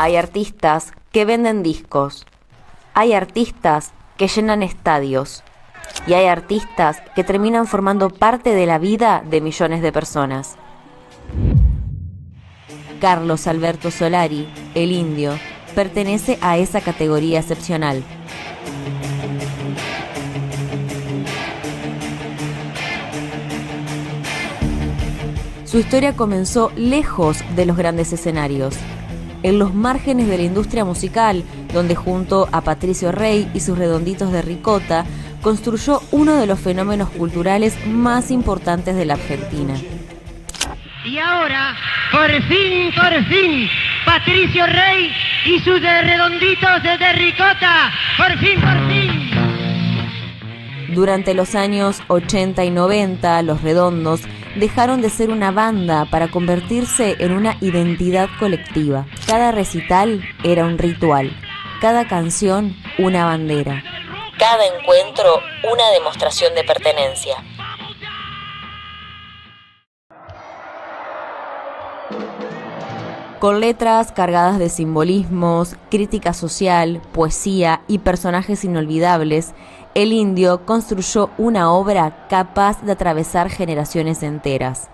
Hay artistas que venden discos. Hay artistas que llenan estadios. Y hay artistas que terminan formando parte de la vida de millones de personas. Carlos Alberto Solari, el Indio, pertenece a esa categoría excepcional. Su historia comenzó lejos de los grandes escenarios, en los márgenes de la industria musical, donde junto a Patricio Rey y sus Redonditos de Ricota, construyó uno de los fenómenos culturales más importantes de la Argentina. Y ahora, por fin, Patricio Rey y sus Redonditos de Ricota, por fin. Durante los años 80 y 90, Los Redondos dejaron de ser una banda para convertirse en una identidad colectiva. Cada recital era un ritual, cada canción una bandera, cada encuentro una demostración de pertenencia. Con letras cargadas de simbolismos, crítica social, poesía y personajes inolvidables, el Indio construyó una obra capaz de atravesar generaciones enteras.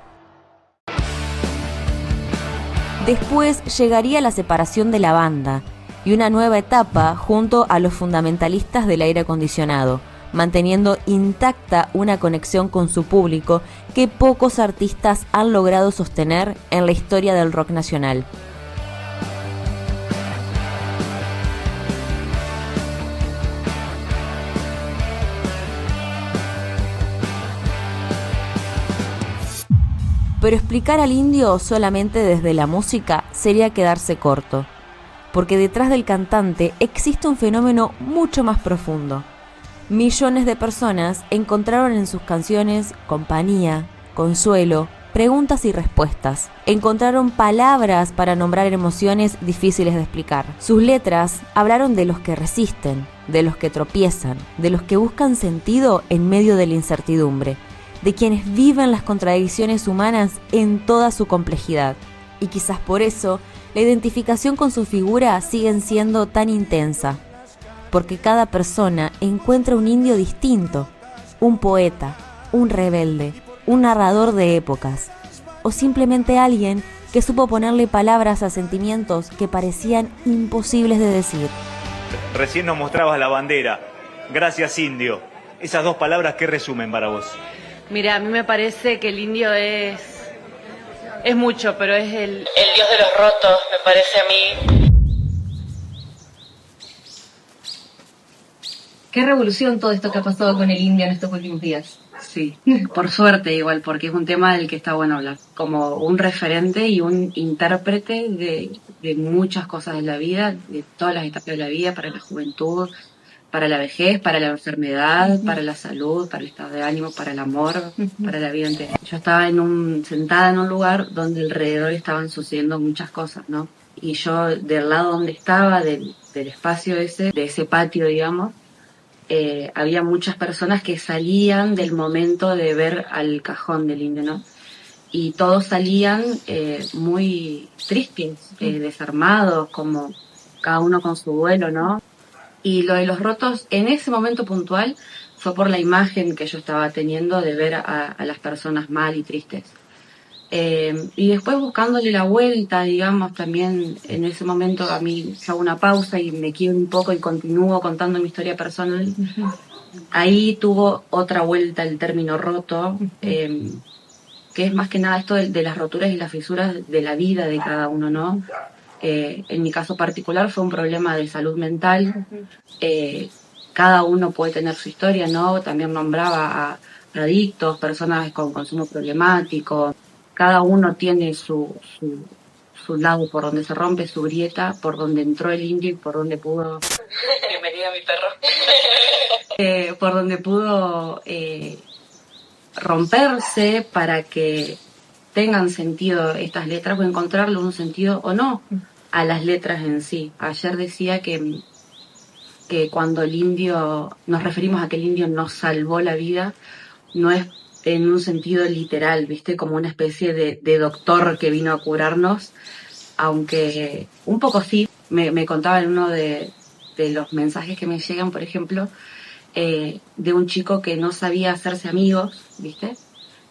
Después llegaría la separación de la banda y una nueva etapa junto a los fundamentalistas del aire acondicionado, manteniendo intacta una conexión con su público que pocos artistas han logrado sostener en la historia del rock nacional. Pero explicar al Indio solamente desde la música sería quedarse corto, porque detrás del cantante existe un fenómeno mucho más profundo. Millones de personas encontraron en sus canciones compañía, consuelo, preguntas y respuestas. Encontraron palabras para nombrar emociones difíciles de explicar. Sus letras hablaron de los que resisten, de los que tropiezan, de los que buscan sentido en medio de la incertidumbre, de quienes viven las contradicciones humanas en toda su complejidad. Y quizás por eso, la identificación con su figura sigue siendo tan intensa, porque cada persona encuentra un indio distinto, un poeta, un rebelde, un narrador de épocas, o simplemente alguien que supo ponerle palabras a sentimientos que parecían imposibles de decir. Recién nos mostrabas la bandera. Gracias, Indio. Esas dos palabras, ¿qué resumen para vos? Mira, a mí me parece que el Indio es mucho, pero es el dios de los rotos, me parece a mí. Qué revolución todo esto que ha pasado con el Indio en estos últimos días. Sí, por suerte igual, porque es un tema del que está bueno hablar. Como un referente y un intérprete de muchas cosas de la vida, de todas las etapas de la vida, para la juventud, para la vejez, para la enfermedad, para la salud, para el estado de ánimo, para el amor, para la vida entera. Yo estaba sentada en un lugar donde alrededor estaban sucediendo muchas cosas, ¿no? Y yo del lado donde estaba, del espacio ese, de ese patio, digamos, había muchas personas que salían del momento de ver al cajón del Indio, ¿no? Y todos salían muy tristes, desarmados, como cada uno con su duelo, ¿no? Y lo de los rotos, en ese momento puntual, fue por la imagen que yo estaba teniendo de ver a las personas mal y tristes. Y después buscándole la vuelta, digamos, también en ese momento a mí yo hago una pausa y me quiero un poco y continúo contando mi historia personal. Ahí tuvo otra vuelta el término roto, que es más que nada esto de las roturas y las fisuras de la vida de cada uno, ¿no? En mi caso particular fue un problema de salud mental. Cada uno puede tener su historia, ¿no? También nombraba a adictos, personas con consumo problemático. Cada uno tiene su lado por donde se rompe, su grieta, por donde entró el Indio y por donde pudo... Bienvenida, mi perro. Por donde pudo romperse para que tengan sentido estas letras o encontrarle un sentido o no a las letras en sí. Ayer decía que cuando el Indio, nos referimos a que el Indio nos salvó la vida, no es en un sentido literal, ¿viste? Como una especie de doctor que vino a curarnos, aunque un poco sí, me contaba en uno de los mensajes que me llegan, por ejemplo, de un chico que no sabía hacerse amigos, ¿viste?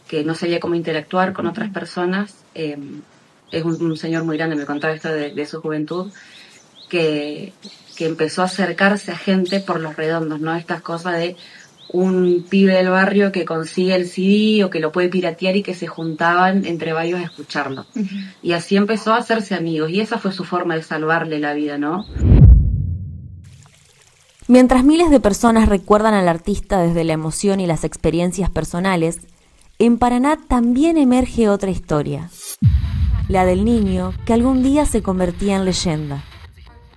Que no sabía cómo interactuar con otras personas. Es un señor muy grande, me contaba esto de su juventud, que empezó a acercarse a gente por los redondos, ¿no? Estas cosas de un pibe del barrio que consigue el CD o que lo puede piratear y que se juntaban entre varios a escucharlo. Y así empezó a hacerse amigos y esa fue su forma de salvarle la vida, ¿no? Mientras miles de personas recuerdan al artista desde la emoción y las experiencias personales, en Paraná también emerge otra historia, la del niño que algún día se convertía en leyenda.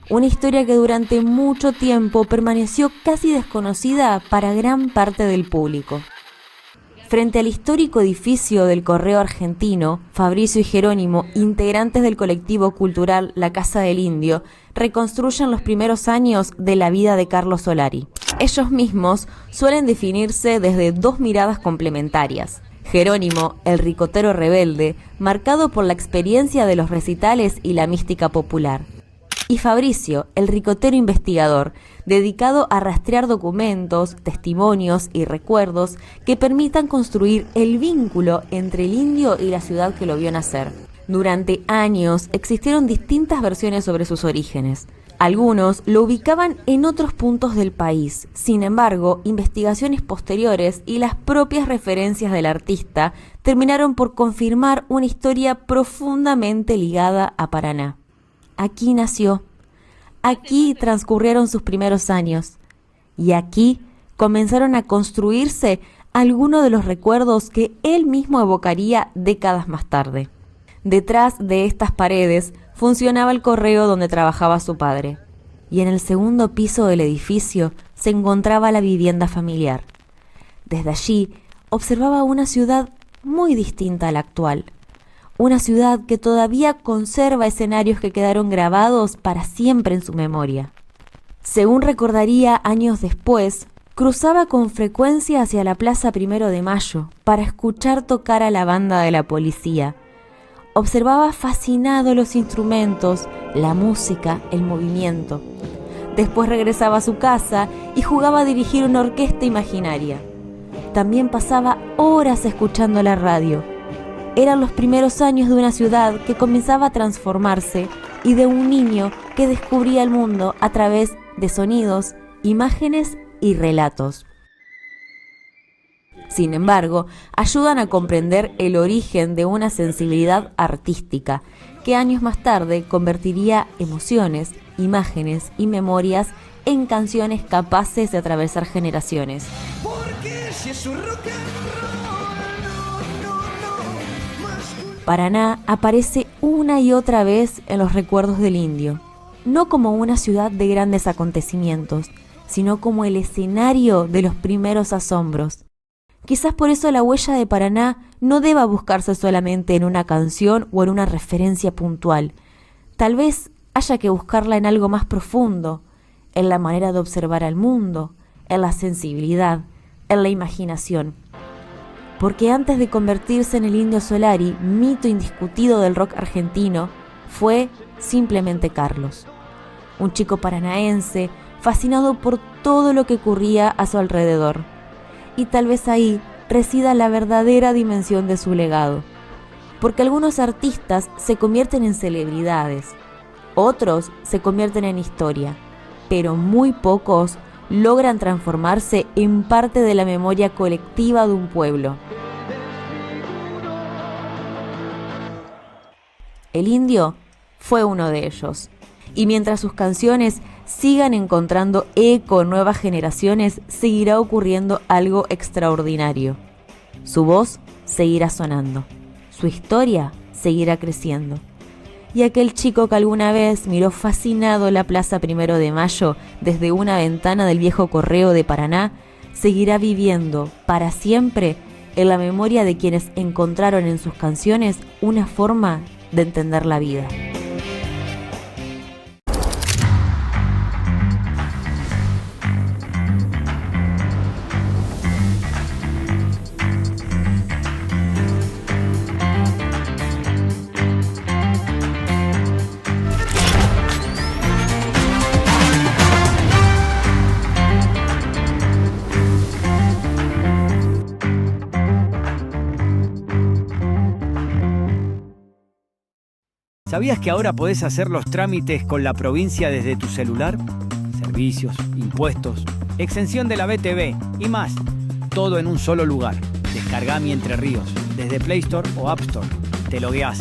Una historia que durante mucho tiempo permaneció casi desconocida para gran parte del público. Frente al histórico edificio del Correo Argentino, Fabricio y Jerónimo, integrantes del colectivo cultural La Casa del Indio, reconstruyen los primeros años de la vida de Carlos Solari. Ellos mismos suelen definirse desde dos miradas complementarias. Jerónimo, el ricotero rebelde, marcado por la experiencia de los recitales y la mística popular. Y Fabricio, el ricotero investigador, dedicado a rastrear documentos, testimonios y recuerdos que permitan construir el vínculo entre el indio y la ciudad que lo vio nacer. Durante años existieron distintas versiones sobre sus orígenes. Algunos lo ubicaban en otros puntos del país. Sin embargo, investigaciones posteriores y las propias referencias del artista terminaron por confirmar una historia profundamente ligada a Paraná. Aquí nació, aquí transcurrieron sus primeros años y aquí comenzaron a construirse algunos de los recuerdos que él mismo evocaría décadas más tarde. Detrás de estas paredes funcionaba el correo donde trabajaba su padre y en el segundo piso del edificio se encontraba la vivienda familiar. Desde allí observaba una ciudad muy distinta a la actual. Una ciudad que todavía conserva escenarios que quedaron grabados para siempre en su memoria. Según recordaría años después, cruzaba con frecuencia hacia la Plaza 1 de Mayo para escuchar tocar a la banda de la policía. Observaba fascinado los instrumentos, la música, el movimiento. Después regresaba a su casa y jugaba a dirigir una orquesta imaginaria. También pasaba horas escuchando la radio. Eran los primeros años de una ciudad que comenzaba a transformarse y de un niño que descubría el mundo a través de sonidos, imágenes y relatos. Sin embargo, ayudan a comprender el origen de una sensibilidad artística que años más tarde convertiría emociones, imágenes y memorias en canciones capaces de atravesar generaciones. Porque si es su rock Paraná aparece una y otra vez en los recuerdos del indio, no como una ciudad de grandes acontecimientos, sino como el escenario de los primeros asombros. Quizás por eso la huella de Paraná no deba buscarse solamente en una canción o en una referencia puntual. Tal vez haya que buscarla en algo más profundo, en la manera de observar al mundo, en la sensibilidad, en la imaginación. Porque antes de convertirse en el Indio Solari, mito indiscutido del rock argentino, fue simplemente Carlos. Un chico paranaense, fascinado por todo lo que ocurría a su alrededor. Y tal vez ahí resida la verdadera dimensión de su legado. Porque algunos artistas se convierten en celebridades, otros se convierten en historia, pero muy pocos logran transformarse en parte de la memoria colectiva de un pueblo. El indio fue uno de ellos, y mientras sus canciones sigan encontrando eco en nuevas generaciones, seguirá ocurriendo algo extraordinario. Su voz seguirá sonando, su historia seguirá creciendo. Y aquel chico que alguna vez miró fascinado la Plaza 1 de Mayo desde una ventana del viejo correo de Paraná, seguirá viviendo para siempre en la memoria de quienes encontraron en sus canciones una forma de entender la vida. ¿Sabías que ahora podés hacer los trámites con la provincia desde tu celular? Servicios, impuestos, exención de la BTV y más. Todo en un solo lugar. Descargá Mi Entre Ríos desde Play Store o App Store. Te logueás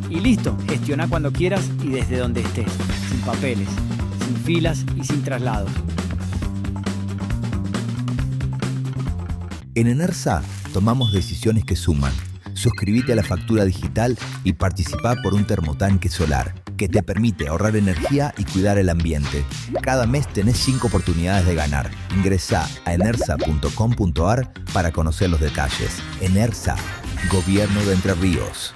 y listo. Gestioná cuando quieras y desde donde estés. Sin papeles, sin filas y sin traslados. En Enersa tomamos decisiones que suman. Suscríbete a la factura digital y participá por un termotanque solar que te permite ahorrar energía y cuidar el ambiente. Cada mes tenés 5 oportunidades de ganar. Ingresá a enersa.com.ar para conocer los detalles. Enersa, Gobierno de Entre Ríos.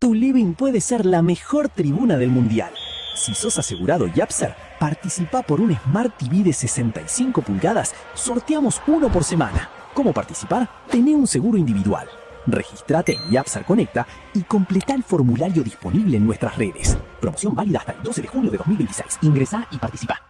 Tu living puede ser la mejor tribuna del mundial. Si sos asegurado Yapser, participa por un Smart TV de 65 pulgadas. Sorteamos uno por semana. ¿Cómo participar? Tené un seguro individual. Regístrate en Yapser Conecta y completá el formulario disponible en nuestras redes. Promoción válida hasta el 12 de junio de 2026. Ingresá y participa.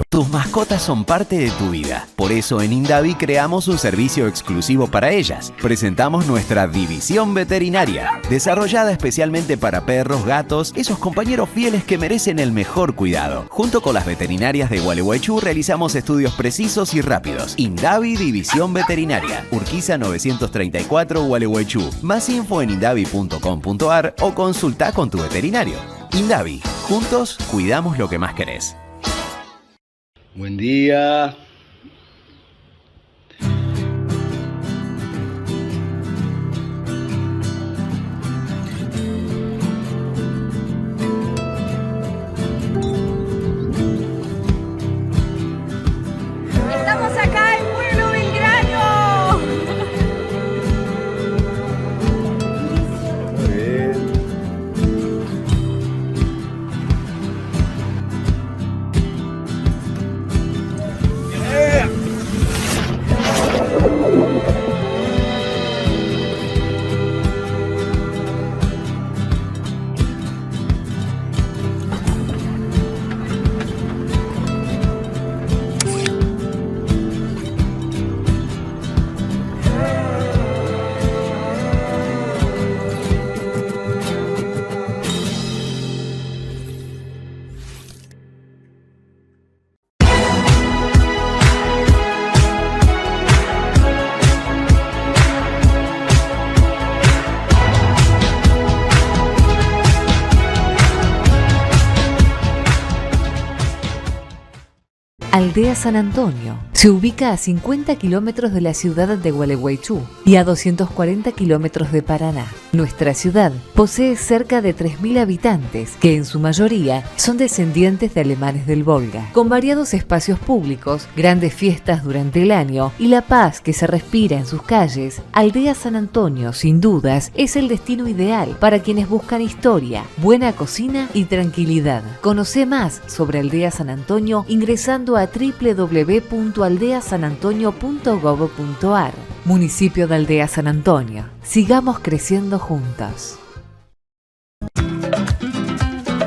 Tus mascotas son parte de tu vida. Por eso en Indavi creamos un servicio exclusivo para ellas. Presentamos nuestra división veterinaria, desarrollada especialmente para perros, gatos, esos compañeros fieles que merecen el mejor cuidado. Junto con las veterinarias de Gualeguaychú realizamos estudios precisos y rápidos. Indavi División Veterinaria, Urquiza 934 Gualeguaychú. Más info en indavi.com.ar o consulta con tu veterinario. Indavi, juntos cuidamos lo que más querés. Buen día. Estamos acá en Pueblo Belgrano. Muy bien. Aldea San Antonio. Se ubica a 50 kilómetros de la ciudad de Gualeguaychú y a 240 kilómetros de Paraná. Nuestra ciudad posee cerca de 3.000 habitantes, que en su mayoría son descendientes de alemanes del Volga. Con variados espacios públicos, grandes fiestas durante el año y la paz que se respira en sus calles, Aldea San Antonio, sin dudas, es el destino ideal para quienes buscan historia, buena cocina y tranquilidad. Conoce más sobre Aldea San Antonio ingresando a www.aldeasanantonio.gov.ar. Municipio de Aldea San Antonio. Sigamos creciendo juntos.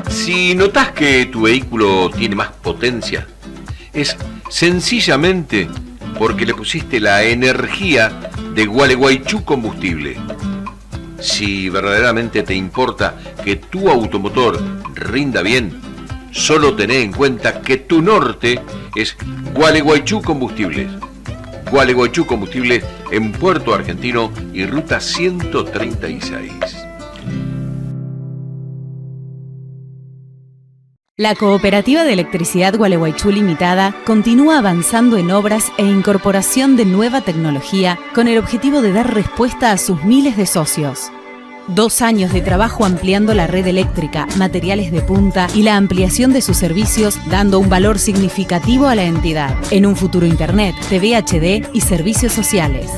Si notas que tu vehículo tiene más potencia, es sencillamente porque le pusiste la energía de Gualeguaychú Combustible. Si verdaderamente te importa que tu automotor rinda bien, solo tené en cuenta que tu norte es Gualeguaychú Combustibles. Gualeguaychú Combustibles en Puerto Argentino y Ruta 136. La Cooperativa de Electricidad Gualeguaychú Limitada continúa avanzando en obras e incorporación de nueva tecnología con el objetivo de dar respuesta a sus miles de socios. 2 años de trabajo ampliando la red eléctrica, materiales de punta y la ampliación de sus servicios, dando un valor significativo a la entidad. En un futuro Internet, TV HD y servicios sociales.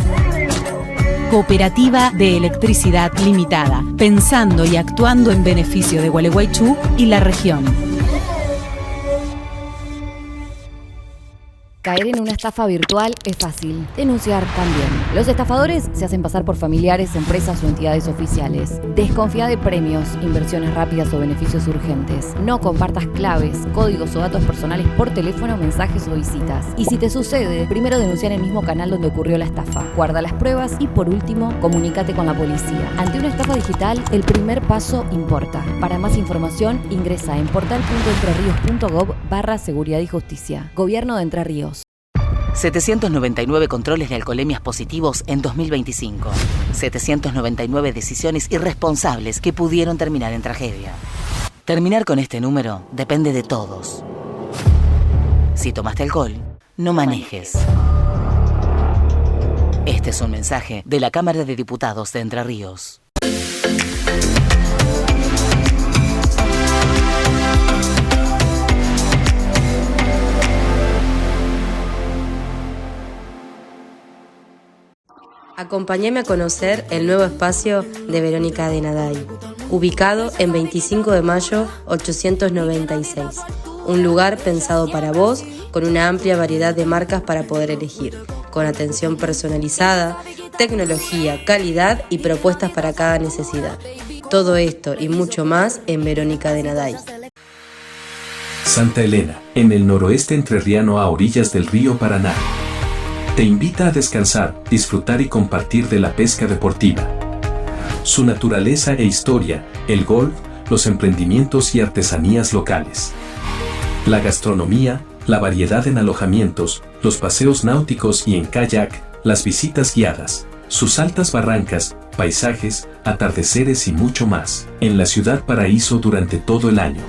Cooperativa de Electricidad Limitada, pensando y actuando en beneficio de Gualeguaychú y la región. Caer en una estafa virtual es fácil, denunciar también. Los estafadores se hacen pasar por familiares, empresas o entidades oficiales. Desconfía de premios, inversiones rápidas o beneficios urgentes. No compartas claves, códigos o datos personales por teléfono, mensajes o visitas. Y si te sucede, primero denuncia en el mismo canal donde ocurrió la estafa. Guarda las pruebas y por último, comunícate con la policía. Ante una estafa digital, el primer paso importa. Para más información, ingresa en portal.entrerios.gov/seguridad y justicia. Gobierno de Entre Ríos. 799 controles de alcoholemias positivos en 2025. 799 decisiones irresponsables que pudieron terminar en tragedia. Terminar con este número depende de todos. Si tomaste alcohol, no manejes. Este es un mensaje de la Cámara de Diputados de Entre Ríos. Acompáñame a conocer el nuevo espacio de Verónica de Naday, ubicado en 25 de mayo 896. Un lugar pensado para vos, con una amplia variedad de marcas para poder elegir, con atención personalizada, tecnología, calidad y propuestas para cada necesidad. Todo esto y mucho más en Verónica de Naday. Santa Elena, en el noroeste entrerriano a orillas del río Paraná. Te invita a descansar, disfrutar y compartir de la pesca deportiva. Su naturaleza e historia, el golf, los emprendimientos y artesanías locales. La gastronomía, la variedad en alojamientos, los paseos náuticos y en kayak, las visitas guiadas, sus altas barrancas, paisajes, atardeceres y mucho más. En la ciudad paraíso durante todo el año.